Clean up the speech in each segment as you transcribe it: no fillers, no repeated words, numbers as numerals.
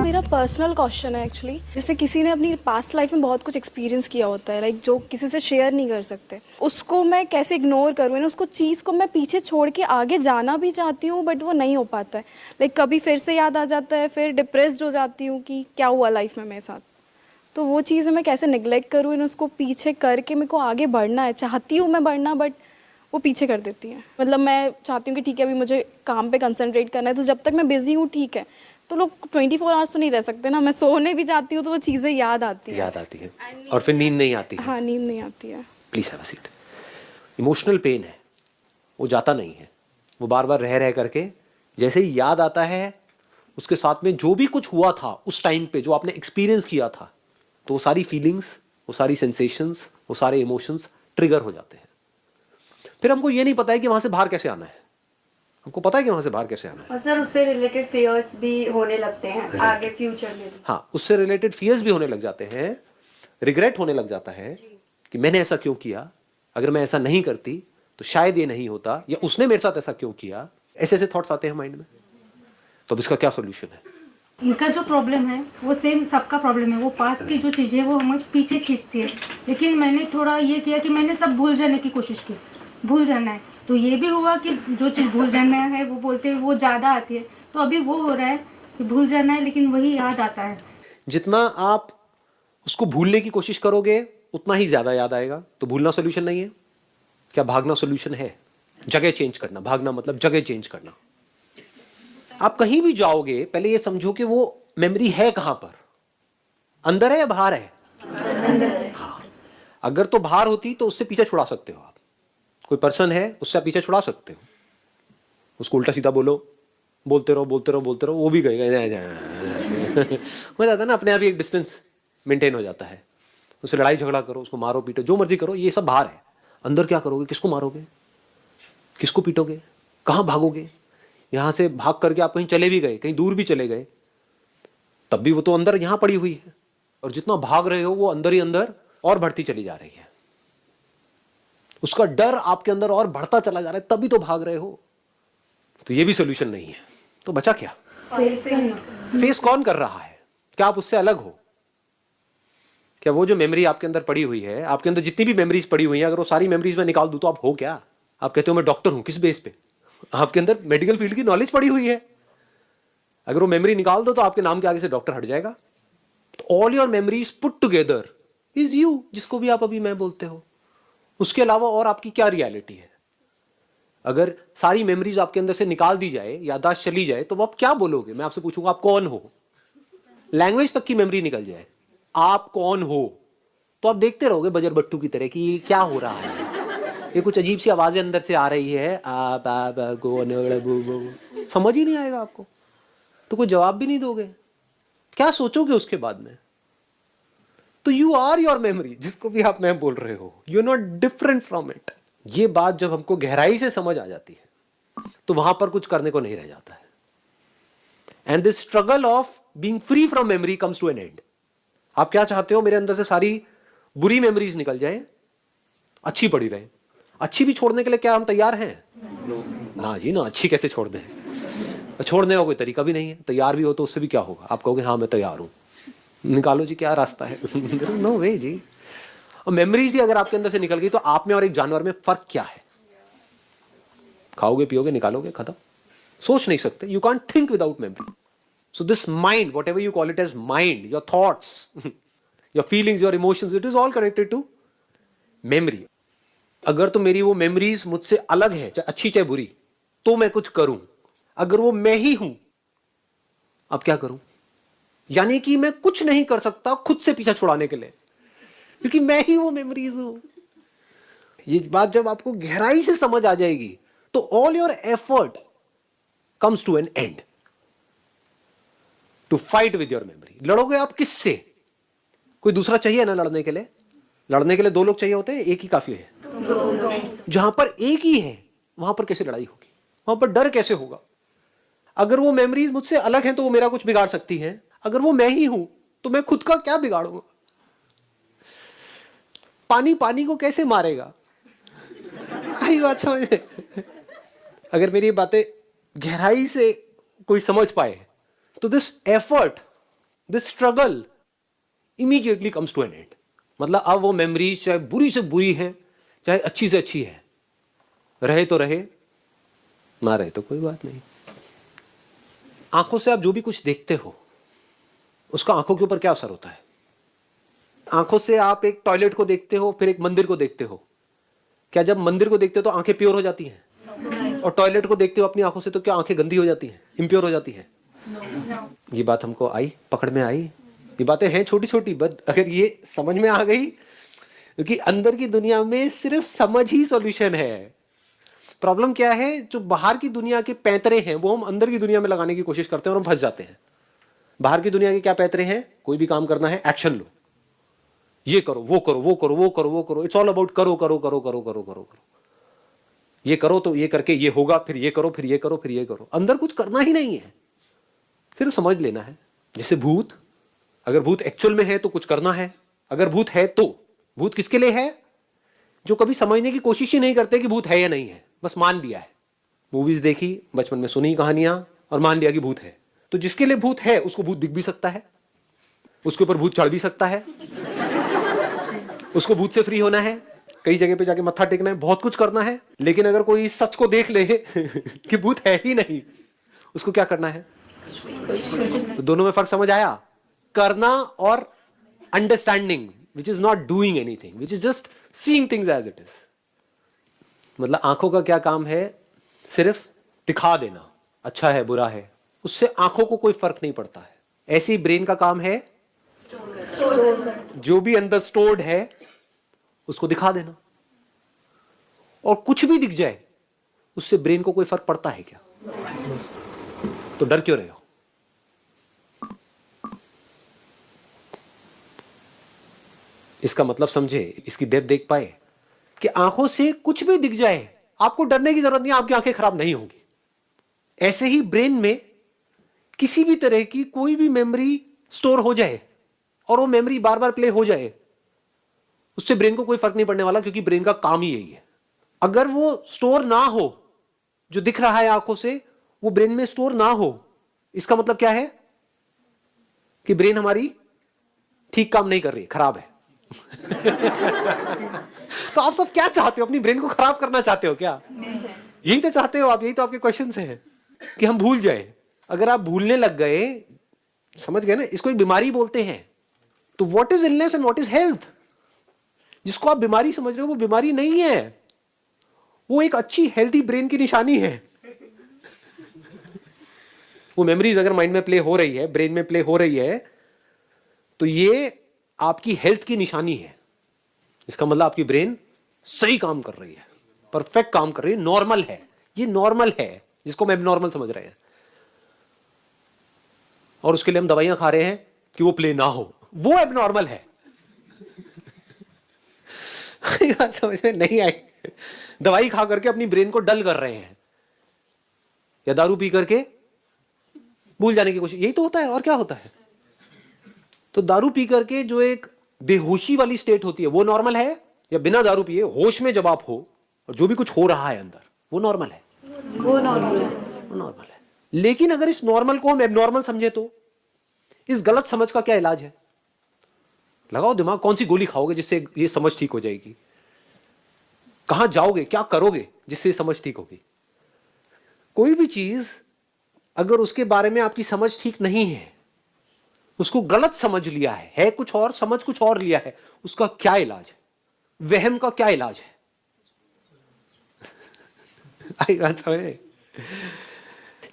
मेरा personal question है actually. जैसे किसी ने अपनी पास्ट लाइफ में बहुत कुछ एक्सपीरियंस किया होता है, लाइक जो किसी से शेयर नहीं कर सकते, उसको मैं कैसे इग्नोर करूँ? उसको चीज़ को मैं पीछे छोड़ के आगे जाना भी चाहती हूँ बट वो नहीं हो पाता है। लाइक कभी फिर से याद आ जाता है, फिर डिप्रेस्ड हो जाती हूँ कि क्या हुआ लाइफ में मेरे साथ। तो वो चीज़ें मैं कैसे निगलेक्ट करूँ, उसको पीछे करके मेरे को आगे बढ़ना है, चाहती हूँ मैं बढ़ना, बट वो पीछे कर देती हैं। मतलब मैं चाहती हूँ कि ठीक है अभी मुझे काम पे कंसंट्रेट करना है, तो जब तक मैं बिज़ी हूँ ठीक है। तो लोग 24 आवर्स तो नहीं रह सकते ना, मैं सोने भी जाती हूँ तो वो चीज़ें याद आती है और फिर नींद नहीं आती है। हाँ, नींद नहीं आती है। Please have a seat. Emotional pain है, वो जाता नहीं है, वो बार बार रह रह करके जैसे ही याद आता है, उसके साथ में जो भी कुछ हुआ था उस टाइम पे, जो आपने एक्सपीरियंस किया था, तो वो सारी फीलिंग्स, वो सारी सेंसेशंस, वो सारे इमोशंस ट्रिगर हो जाते हैं। फिर हमको ये नहीं पता है कि वहां से बाहर कैसे आना है। हमको पता है कि वहां से बाहर कैसे आना है। और सर उससे रिलेटेड फियर्स भी होने लगते हैं आगे फ्यूचर में। हाँ, उससे रिलेटेड फियर्स भी होने लग जाते हैं, रिग्रेट होने लग जाता है कि मैंने ऐसा क्यों किया, अगर मैं ऐसा नहीं करती तो शायद ये नहीं होता, या उसने मेरे साथ ऐसा क्यों किया। ऐसे ऐसे थॉट्स आते हैं माइंड में। तो अब इसका क्या सोल्यूशन है? इनका जो प्रॉब्लम है वो सेम सबका प्रॉब्लम है। वो पास की जो चीज़ें वो हमें पीछे खींचती है, लेकिन मैंने थोड़ा ये किया कि मैंने सब भूल जाने की कोशिश की। भूल जाना है तो ये भी हुआ कि जो चीज़ भूल जाना है वो बोलते हैं वो ज़्यादा आती है, तो अभी वो हो रहा है कि भूल जाना है लेकिन वही याद आता है। जितना आप उसको भूलने की कोशिश करोगे उतना ही ज्यादा याद आएगा। तो भूलना सोल्यूशन नहीं है। क्या भागना सोल्यूशन है? जगह चेंज करना। भागना मतलब जगह चेंज करना। आप कहीं भी जाओगे, पहले ये समझो कि वो मेमोरी है कहां पर, अंदर है या बाहर है? अंदर है। हाँ। अगर तो बाहर होती तो उससे पीछे छुड़ा सकते हो आप। कोई पर्सन है, उससे आप पीछे छुड़ा सकते हो। उसको उल्टा सीधा बोलो, बोलते रहो बोलते रहो बोलते रहो, वो भी गएगा। हो जाता है ना, अपने आप ही एक डिस्टेंस मेंटेन हो जाता है। उससे लड़ाई झगड़ा करो, उसको मारो पीटो, जो मर्जी करो, ये सब बाहर है। अंदर क्या करोगे? किसको मारोगे, किसको पीटोगे, कहां भागोगे? यहां से भाग करके आप कहीं चले भी गए, कहीं दूर भी चले गए, तब भी वो तो अंदर यहां पड़ी हुई है। और जितना भाग रहे हो वो अंदर ही अंदर और बढ़ती चली जा रही है। उसका डर आपके अंदर और बढ़ता चला जा रहा है, तभी तो भाग रहे हो। तो ये भी सोल्यूशन नहीं है। तो बचा क्या? फेस कौन कर रहा है? क्या आप उससे अलग हो? क्या वो जो मेमोरी आपके अंदर पड़ी हुई है, आपके अंदर जितनी भी मेमोरीज पड़ी हुई हैं, अगर वो सारी मेमोरीज में निकाल दूं तो आप हो क्या? आप कहते हो मैं डॉक्टर हूं, किस बेस पे? आपके अंदर मेडिकल फील्ड की नॉलेज पड़ी हुई है। अगर वो मेमोरी निकाल दो तो आपके नाम के आगे से डॉक्टर हट जाएगा। तो all your memories put together is you, जिसको भी आप अभी मैं बोलते हो। उसके अलावा और आपकी क्या रियलिटी है? अगर सारी मेमोरीज आपके अंदर से निकाल दी जाए, याददाश्त चली जाए, तो आप क्या बोलोगे? मैं आपसे पूछूंगा आप कौन हो। लैंग्वेज तक की मेमोरी निकल जाए, आप कौन हो, तो आप देखते रहोगे बजर बट्टू की तरह कि ये क्या हो रहा है। ये कुछ अजीब सी आवाजें अंदर से आ रही है, समझ ही नहीं आएगा आपको, तो कोई जवाब भी नहीं दोगे। क्या सोचोगे उसके बाद में? तो यू आर योर मेमोरी, जिसको भी आप मैं बोल रहे हो, you are not different from it. ये बात जब हमको गहराई से समझ आ जाती है तो वहां पर कुछ करने को नहीं रह जाता है। And this struggle of being free from memory comes to an end. आप क्या चाहते हो? मेरे अंदर से सारी बुरी मेमोरीज निकल जाए, अच्छी पड़ी रहे। अच्छी भी छोड़ने के लिए क्या हम तैयार हैं? ना जी ना, अच्छी कैसे छोड़ दें? छोड़ने का कोई तरीका भी नहीं है। तैयार भी हो तो उससे भी क्या होगा? आप कहोगे हाँ मैं तैयार हूं, निकालो जी क्या रास्ता है। नो वे जी। और मेमोरीज ही अगर आपके अंदर से निकल गई तो आप में और एक जानवर में फर्क क्या है? खाओगे पियोगे निकालोगे, खत्म। सोच नहीं सकते। You can't think without memory. So this mind, whatever you call it as mind, your thoughts, your feelings, your emotions, it is all connected to memory. अगर तो मेरी वो मेमोरीज मुझसे अलग है, चाहे अच्छी चाहे बुरी, तो मैं कुछ करूं। अगर वो मैं ही हूं, अब क्या करूं? यानी कि मैं कुछ नहीं कर सकता खुद से पीछा छुड़ाने के लिए, क्योंकि मैं ही वो मेमोरीज हूं। ये बात जब आपको गहराई से समझ आ जाएगी तो all your effort comes to an end to fight with your memory. लड़ोगे आप किससे? कोई दूसरा चाहिए ना लड़ने के लिए? लड़ने के लिए दो लोग चाहिए होते हैं, एक ही काफी है? जहां पर एक ही है वहां पर कैसे लड़ाई होगी? वहां पर डर कैसे होगा? अगर वो मेमोरीज मुझसे अलग हैं तो वो मेरा कुछ बिगाड़ सकती हैं। अगर वो मैं ही हूं तो मैं खुद का क्या बिगाड़ूंगा? पानी पानी को कैसे मारेगा? आई बात समझ? अगर मेरी बातें गहराई से कोई समझ पाए तो this effort this struggle immediately comes to an end. मतलब अब वो मेमोरीज चाहे बुरी से बुरी है, चाहे अच्छी से अच्छी है, रहे तो रहे, ना रहे तो कोई बात नहीं। आंखों से आप जो भी कुछ देखते हो उसका आंखों के ऊपर क्या असर होता है? आंखों से आप एक टॉयलेट को देखते हो, फिर एक मंदिर को देखते हो, क्या जब मंदिर को देखते हो तो आंखें प्योर हो जाती हैं? और टॉयलेट को देखते हो अपनी आंखों से तो क्या आंखें गंदी हो जाती हैं, इम्प्योर हो जाती हैं? ये बात हमको आई, पकड़ में आई? ये बातें हैं छोटी छोटी, बट अगर ये समझ में आ गई, क्योंकि अंदर की दुनिया में सिर्फ समझ ही सॉल्यूशन है। प्रॉब्लम क्या है, जो बाहर की दुनिया के पैंतरे हैं वो हम अंदर की दुनिया में लगाने की कोशिश करते हैं और हम फंस जाते हैं। बाहर की दुनिया के क्या पैंतरे हैं? कोई भी काम करना है, एक्शन लो, ये करो, वो करो, वो करो, वो करो, वो करो, इट्स ऑल अबाउट करो करो करो करो करो करो करो, ये करो तो ये करके ये होगा, फिर ये करो, फिर ये करो, फिर ये करो। अंदर कुछ करना ही नहीं है, सिर्फ समझ लेना है। जैसे भूत, अगर भूत एक्चुअल में है तो कुछ करना है, अगर भूत है तो भूत किसके लिए है? जो कभी समझने की कोशिश ही नहीं करते कि भूत है या नहीं है, बस मान लिया है। मूवीज देखी, बचपन में सुनी कहानियां और मान लिया कि भूत है। तो जिसके लिए भूत है उसको भूत दिख भी सकता है, उसके ऊपर भूत चढ़ भी सकता है, उसको भूत से फ्री होना है, कई जगह पे जाके मत्था टेकना है, बहुत कुछ करना है। लेकिन अगर कोई इस सच को देख ले कि भूत है ही नहीं, उसको क्या करना है? तो दोनों में फर्क समझ आया? करना और understanding, which is not doing anything, which is just seeing things as it is. मतलब आंखों का क्या काम है? सिर्फ दिखा देना, अच्छा है बुरा है, उससे आंखों को कोई फर्क नहीं पड़ता है। ऐसे ही ब्रेन का काम है जो भी अंदर स्टोर्ड है उसको दिखा देना। और कुछ भी दिख जाए उससे ब्रेन को कोई फर्क पड़ता है क्या? तो डर क्यों रहे हो? इसका मतलब समझे, इसकी डेप्थ देख पाए कि आंखों से कुछ भी दिख जाए आपको डरने की जरूरत नहीं, आपकी आंखें खराब नहीं होंगी। ऐसे ही ब्रेन में किसी भी तरह की कोई भी मेमोरी स्टोर हो जाए और वो मेमोरी बार बार प्ले हो जाए, उससे ब्रेन को कोई फर्क नहीं पड़ने वाला, क्योंकि ब्रेन का काम ही यही है। अगर वो स्टोर ना हो, जो दिख रहा है आंखों से वो ब्रेन में स्टोर ना हो, इसका मतलब क्या है? कि ब्रेन हमारी ठीक काम नहीं कर रही, खराब है। तो आप सब क्या चाहते हो? अपनी ब्रेन को खराब करना चाहते हो क्या? यही तो चाहते हो आप, यही तो आपके क्वेश्चंस हैं कि हम भूल जाए। अगर आप भूलने लग गए, समझ गए ना, इसको एक बीमारी बोलते हैं। तो what is illness and what is health? जिसको आप बीमारी समझ रहे हो वो बीमारी नहीं है, वो एक अच्छी हेल्थी ब्रेन की निशानी है। वो मेमोरीज अगर माइंड में प्ले हो रही है, ब्रेन में प्ले हो रही है, तो ये आपकी हेल्थ की निशानी है। इसका मतलब आपकी ब्रेन सही काम कर रही है, परफेक्ट काम कर रही है, नॉर्मल है। ये नॉर्मल है जिसको हम एबनॉर्मल समझ रहे हैं, और उसके लिए हम दवाइयां खा रहे हैं कि वो प्ले ना हो, वो एबनॉर्मल है। बात समझ में नहीं आई? दवाई खा करके अपनी ब्रेन को डल कर रहे हैं, या दारू पी करके भूल जाने की कोशिश, यही तो होता है। और क्या होता है? तो दारू पी करके जो एक बेहोशी वाली स्टेट होती है वो नॉर्मल है, या बिना दारू पिए होश में जब आप हो और जो भी कुछ हो रहा है अंदर वो नॉर्मल है? वो नॉर्मल है। वो नॉर्मल है। लेकिन अगर इस नॉर्मल को हम एबनॉर्मल समझे तो इस गलत समझ का क्या इलाज है? लगाओ दिमाग, कौन सी गोली खाओगे जिससे ये समझ ठीक हो जाएगी? कहां जाओगे, क्या करोगे जिससे समझ ठीक होगी? कोई भी चीज अगर उसके बारे में आपकी समझ ठीक नहीं है, उसको गलत समझ लिया है कुछ और, समझ कुछ और लिया है, उसका क्या इलाज है? वहम का क्या इलाज है? आई बात समझ?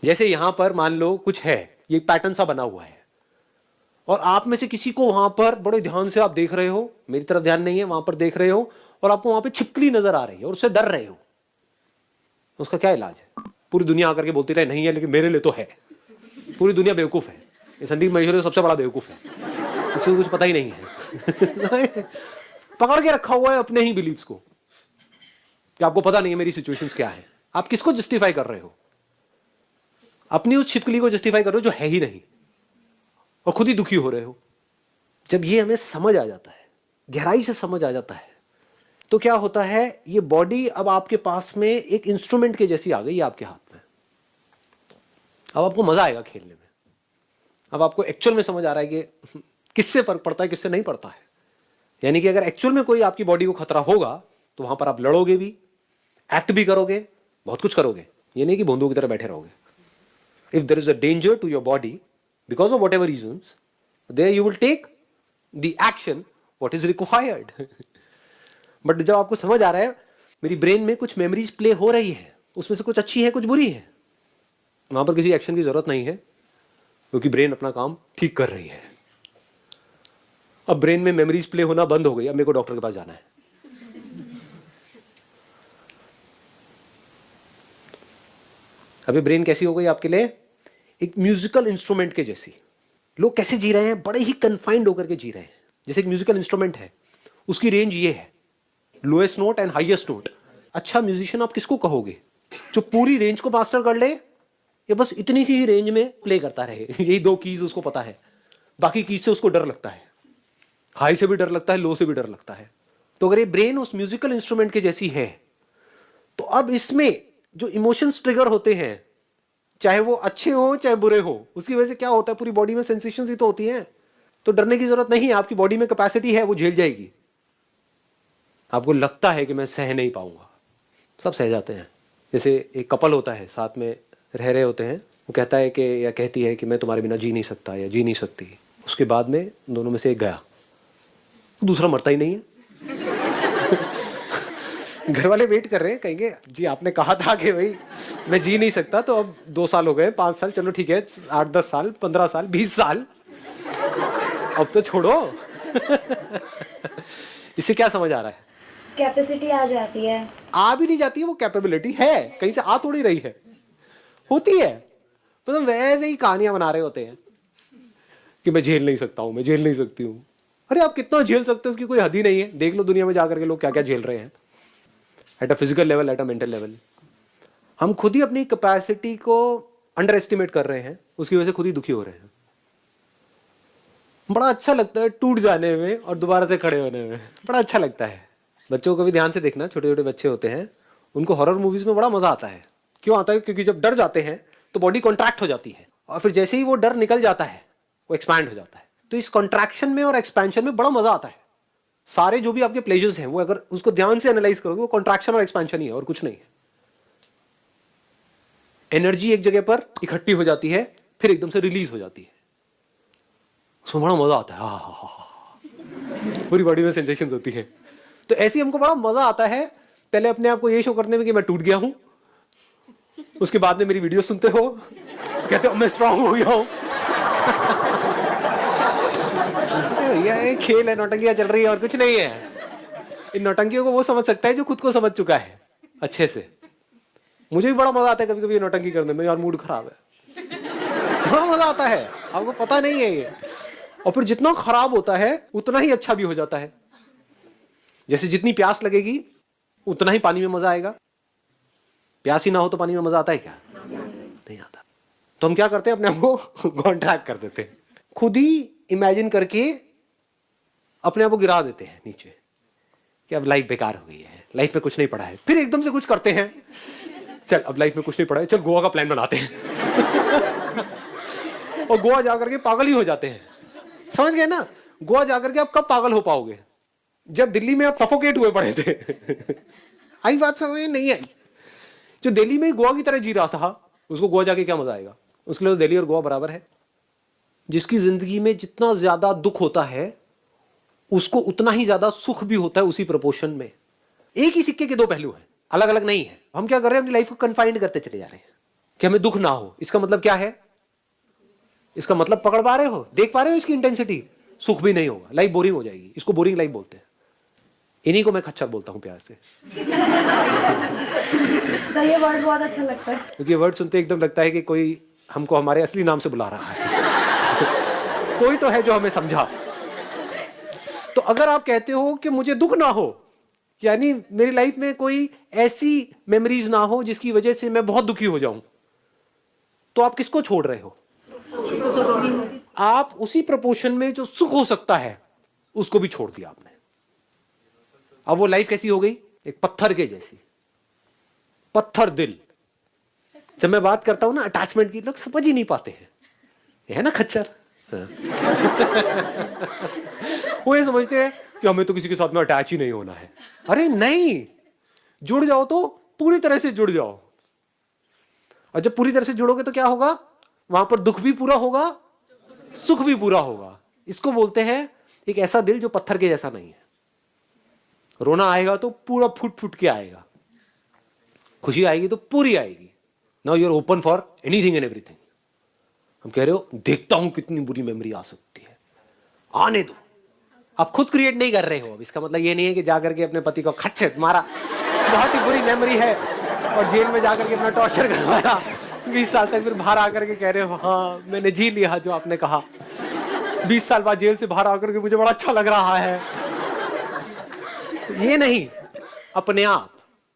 जैसे यहां पर मान लो कुछ है, ये पैटर्न सा बना हुआ है, और आप में से किसी को वहां पर बड़े ध्यान से आप देख रहे हो, मेरी तरफ ध्यान नहीं है, वहां पर देख रहे हो, और आपको वहां पे छिपकली नजर आ रही है और उससे डर रहे हो, उसका क्या इलाज है? पूरी दुनिया आकर के बोलती रहे नहीं है, लेकिन मेरे लिए तो है। पूरी दुनिया बेवकूफ है, ये संदीप महेश्वरी सबसे बड़ा बेवकूफ है, इसको कुछ पता ही नहीं है। पकड़ के रखा हुआ है अपने ही बिलीव्स को कि आपको पता नहीं है मेरी सिचुएशंस क्या है। आप किसको जस्टिफाई कर रहे हो? अपनी उस छिपकली को जस्टिफाई कर रहे हो जो है ही नहीं, और खुद ही दुखी हो रहे हो। जब ये हमें समझ आ जाता है, गहराई से समझ आ जाता है, तो क्या होता है? ये बॉडी अब आपके पास में एक इंस्ट्रूमेंट के जैसी आ गई है आपके हाथ में। अब आपको मजा आएगा खेलने में, अब आपको एक्चुअल में समझ आ रहा है कि किससे फर्क पड़ता है, किससे नहीं पड़ता है। यानी कि अगर एक्चुअल में कोई आपकी बॉडी को खतरा होगा तो वहां पर आप लड़ोगे भी, एक्ट भी करोगे, बहुत कुछ करोगे। ये नहीं कि भोंदू की तरह बैठे रहोगे। If there is a danger to your body because of whatever reasons, there you will take the action what is required. But जब आपको समझ आ रहा है मेरी ब्रेन में कुछ मेमोरीज प्ले हो रही है, उसमें से कुछ अच्छी है कुछ बुरी है, वहां पर किसी एक्शन की जरूरत नहीं है, क्योंकि ब्रेन अपना काम ठीक कर रही है। अब ब्रेन में मेमोरीज प्ले होना बंद हो गई, अब मेरे को डॉक्टर के पास जाना है। अभी ब्रेन कैसी हो गई आपके लिए? एक म्यूजिकल इंस्ट्रूमेंट के जैसी। लोग कैसे जी रहे हैं? बड़े ही कन्फाइंड होकर के जी रहे हैं। जैसे एक म्यूजिकल इंस्ट्रूमेंट है, उसकी रेंज ये है, lowest note and highest note. अच्छा म्यूजिशियन आप किसको कहोगे? जो पूरी रेंज को मास्टर कर ले, या बस इतनी सी ही रेंज में प्ले करता रहे। यही 2 कीज उसको पता है, बाकी कीज से उसको डर लगता है, हाई से भी डर लगता है, लो से भी डर लगता है। तो अगर ये ब्रेन उस म्यूजिकल इंस्ट्रूमेंट के जैसी है, तो अब इसमें जो इमोशंस ट्रिगर होते हैं, चाहे वो अच्छे हो चाहे बुरे हो, उसकी वजह से क्या होता है, पूरी बॉडी में सेंसेशंस ही तो होती हैं। तो डरने की जरूरत नहीं है, आपकी बॉडी में कैपेसिटी है, वो झेल जाएगी। आपको लगता है कि मैं सह नहीं पाऊंगा, सब सह जाते हैं। जैसे एक कपल होता है, साथ में रह रहे होते हैं, वो कहता है कि या कहती है कि मैं तुम्हारे बिना जी नहीं सकता या जी नहीं सकती। उसके बाद में दोनों में से एक गया, दूसरा मरता ही नहीं है। घर वाले वेट कर रहे हैं, कहेंगे जी आपने कहा था कि भाई मैं जी नहीं सकता, तो अब 2 साल हो गए, 5 साल, चलो ठीक है, 8-10 साल, 15 साल, 20 साल, अब तो छोड़ो। इससे क्या समझ आ रहा है? कैपेसिटी आ जाती है। आ भी नहीं जाती है, वो कैपेबिलिटी है, कहीं से आ थोड़ी रही है, होती है। मतलब वैसे ही कहानियां बना रहे होते हैं कि मैं झेल नहीं सकता हूं, मैं झेल नहीं सकती हूं। अरे आप कितना झेल सकते हो, उसकी कोई हद ही नहीं है। देख लो दुनिया में जाकर के लोग क्या क्या झेल रहे हैं, at a physical level, at a mental level. हम खुद ही अपनी कैपेसिटी को अंडर एस्टिमेट कर रहे हैं, उसकी वजह से खुद ही दुखी हो रहे हैं। बड़ा अच्छा लगता है टूट जाने में और दोबारा से खड़े होने में, बड़ा अच्छा लगता है। बच्चों को भी ध्यान से देखना, छोटे छोटे बच्चे होते हैं, उनको हॉरर मूवीज में बड़ा मजा आता है। क्यों आता है? क्योंकि जब डर जाते हैं तो बॉडी कॉन्ट्रैक्ट हो जाती है, और फिर जैसे ही वो डर निकल जाता है वो एक्सपैंड हो जाता है। तो इस कॉन्ट्रैक्शन में और एक्सपेंशन में बड़ा मजा आता है। सारे जो भी आपके प्लेजर्स हैं, वो अगर उसको ध्यान से एनालाइज करोगे, वो कॉन्ट्रैक्शन और एक्सपेंशन ही है और कुछ नहीं है। एनर्जी एक जगह पर इकट्ठी हो जाती है, फिर एकदम से रिलीज हो जाती है, उसमें बड़ा मजा आता है। हा हा हा, पूरी बॉडी में सेंसेशंस होती है। तो ऐसे हमको बड़ा मजा आता है, पहले अपने आप को ये शो करने में कि मैं टूट गया हूं, उसके बाद में मेरी वीडियो सुनते हो, कहते हो मैं स्ट्रांग हो गया हूं। भैया ये खेल है, नौटंकियां चल रही है और कुछ नहीं है। इन नौटंकियों को वो समझ सकता है जो खुद को समझ चुका है अच्छे से। मुझे भी बड़ा मजा आता है कभी कभी नौटंकी करने में, यार मूड खराब है, बड़ा मजा आता है, आपको पता नहीं है ये। और फिर जितना खराब होता है उतना ही अच्छा भी हो जाता है। जैसे जितनी प्यास लगेगी उतना ही पानी में मजा आएगा। प्यास ही ना हो तो पानी में मजा आता है क्या? नहीं आता। तो हम क्या करते हैं, अपने आप को कॉन्ट्रैक्ट कर देते हैं, खुद ही इमेजिन करके अपने आप को गिरा देते हैं नीचे कि अब लाइफ बेकार हो गई है, लाइफ में कुछ नहीं पड़ा है। फिर एकदम से कुछ करते हैं, चल अब लाइफ में कुछ नहीं पड़ा है, चल गोवा का प्लान बनाते हैं। और गोवा जाकर के पागल ही हो जाते हैं। समझ गए ना? गोवा जाकर के आप कब पागल हो पाओगे? जब दिल्ली में आप सफोकेट हुए पड़े थे। आई बात समझ में नहीं आई? जो दिल्ली में गोवा की तरह जी रहा था, उसको गोवा जाके क्या मजा आएगा? उसके लिए तो दिल्ली और गोवा बराबर है। जिसकी जिंदगी में जितना ज्यादा दुख होता है उसको उतना ही ज्यादा सुख भी होता है, उसी प्रोपोर्शन में। एक ही सिक्के के 2 पहलू हैं, अलग अलग नहीं है। हम क्या कर रहे हैं, अपनी लाइफ को कन्फाइंड करते चले जा रहे हैं कि हमें दुख ना हो। इसका मतलब क्या है? इसका मतलब पकड़ पा रहे हो, देख पा रहे हो इसकी इंटेंसिटी? सुख भी नहीं होगा, लाइफ बोरिंग हो जाएगी। इसको बोरिंग लाइफ बोलते हैं। इन्हीं को मैं खच्चर बोलता हूं प्यार से। सर ये वर्ड बहुत अच्छा लगता है, क्योंकि ये वर्ड सुनते एकदम लगता है कि कोई हमको हमारे असली नाम से बुला रहा है। कोई तो है जो हमें समझा। तो अगर आप कहते हो कि मुझे दुख ना हो, यानी मेरी लाइफ में कोई ऐसी मेमोरीज ना हो जिसकी वजह से मैं बहुत दुखी हो जाऊं, तो आप किसको छोड़ रहे हो? आप उसी प्रोपोर्शन में जो सुख हो सकता है उसको भी छोड़ दिया आपने। अब वो लाइफ कैसी हो गई? एक पत्थर के जैसी, पत्थर दिल। जब मैं बात करता हूं ना अटैचमेंट की, लोग समझ ही नहीं पाते हैं। ये है ना खच्चर। वो ये समझते हैं कि हमें तो किसी के साथ में अटैच ही नहीं होना है। अरे नहीं, जुड़ जाओ तो पूरी तरह से जुड़ जाओ, और जब पूरी तरह से जुड़ोगे तो क्या होगा, वहां पर दुख भी पूरा होगा, सुख भी पूरा होगा। इसको बोलते हैं एक ऐसा दिल जो पत्थर के जैसा नहीं है। रोना आएगा तो पूरा फुट फुट के आएगा, खुशी आएगी तो पूरी आएगी। Now you are open for anything and everything. हम कह रहे हो देखता हूं कितनी बुरी मेमोरी आ सकती है, आने दो। आप खुद क्रिएट नहीं कर रहे हो। अब इसका मतलब ये नहीं है कि जाकर के अपने पति को खच्चर मारा, बहुत ही बुरी मेमोरी है, और जेल में जाकर के अपना टॉर्चर करवाया 20 साल तक, फिर बाहर आकर के कह रहे हो हाँ मैंने जी लिया जो आपने कहा। 20 साल बाद जेल से बाहर आकर के मुझे बड़ा अच्छा लग रहा है। ये नहीं, अपने आप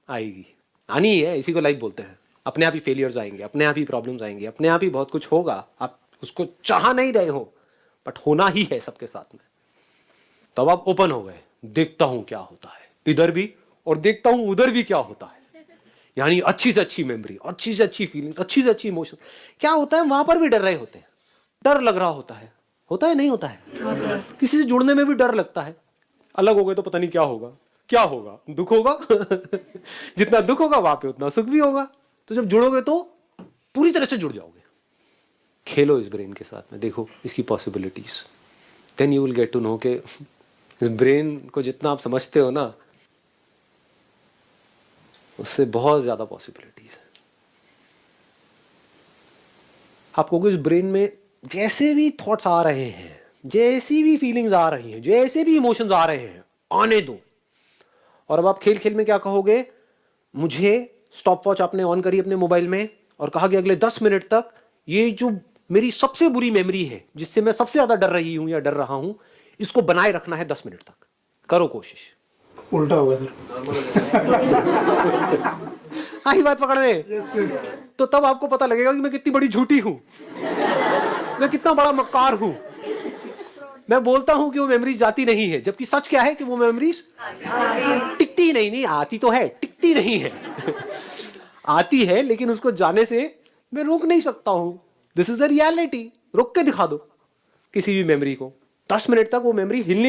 आएगी, आनी ही है, इसी को लाइफ बोलते हैं। अपने आप ही फेलियर्स आएंगे, अपने आप ही प्रॉब्लम्स आएंगे, अपने आप ही बहुत कुछ होगा। आप उसको चाह नहीं रहे हो बट होना ही है सबके साथ में। तब आप ओपन हो गए, देखता हूं क्या होता है इधर भी, और देखता हूं उधर भी क्या होता है। यानी अच्छी से अच्छी मेमोरी, अच्छी से अच्छी फीलिंग्स, अच्छी से अच्छी इमोशन। क्या होता है, वहां पर भी डर रहे होते हैं, डर लग रहा होता है नहीं होता है? किसी से जुड़ने में भी डर लगता है। अलग हो गए तो पता नहीं क्या होगा, क्या होगा, दुख होगा। जितना दुख होगा वहां पे उतना सुख भी होगा। तो जब जुड़ोगे तो पूरी तरह से जुड़ जाओगे। खेलो इस ब्रेन के साथ में, देखो इसकी possibilities, then you will get to know के इस ब्रेन को जितना आप समझते हो ना, उससे बहुत ज्यादा पॉसिबिलिटीज है। आपको इस ब्रेन में जैसे भी थॉट्स आ रहे हैं, जैसी भी फीलिंग्स आ रही हैं, जैसे भी इमोशंस आ रहे हैं, आने दो। और अब आप खेल खेल में क्या कहोगे, मुझे स्टॉप वॉच आपने ऑन करी अपने मोबाइल में और कहा कि अगले 10 मिनट तक ये जो मेरी सबसे बुरी मेमोरी है, जिससे मैं सबसे ज्यादा डर रही हूं या डर रहा हूं, इसको बनाए रखना है 10 मिनट तक। करो कोशिश। उल्टा होगा सर। आई बात पकड़ में। तो तब आपको पता लगेगा कि मैं कितनी बड़ी झूठी हूं, मैं कितना बड़ा मक्कार हूं। मैं बोलता हूं कि वो मेमोरीज जाती नहीं है, जबकि सच क्या है कि वो मेमोरीज टिकती नहीं आती तो है, टिकती नहीं है। आती है लेकिन उसको जाने से मैं रोक नहीं सकता हूं। This is the reality. रोक के दिखा दो किसी भी मेमोरी को, 10 मिनट तक वो मेमोरी हिलनी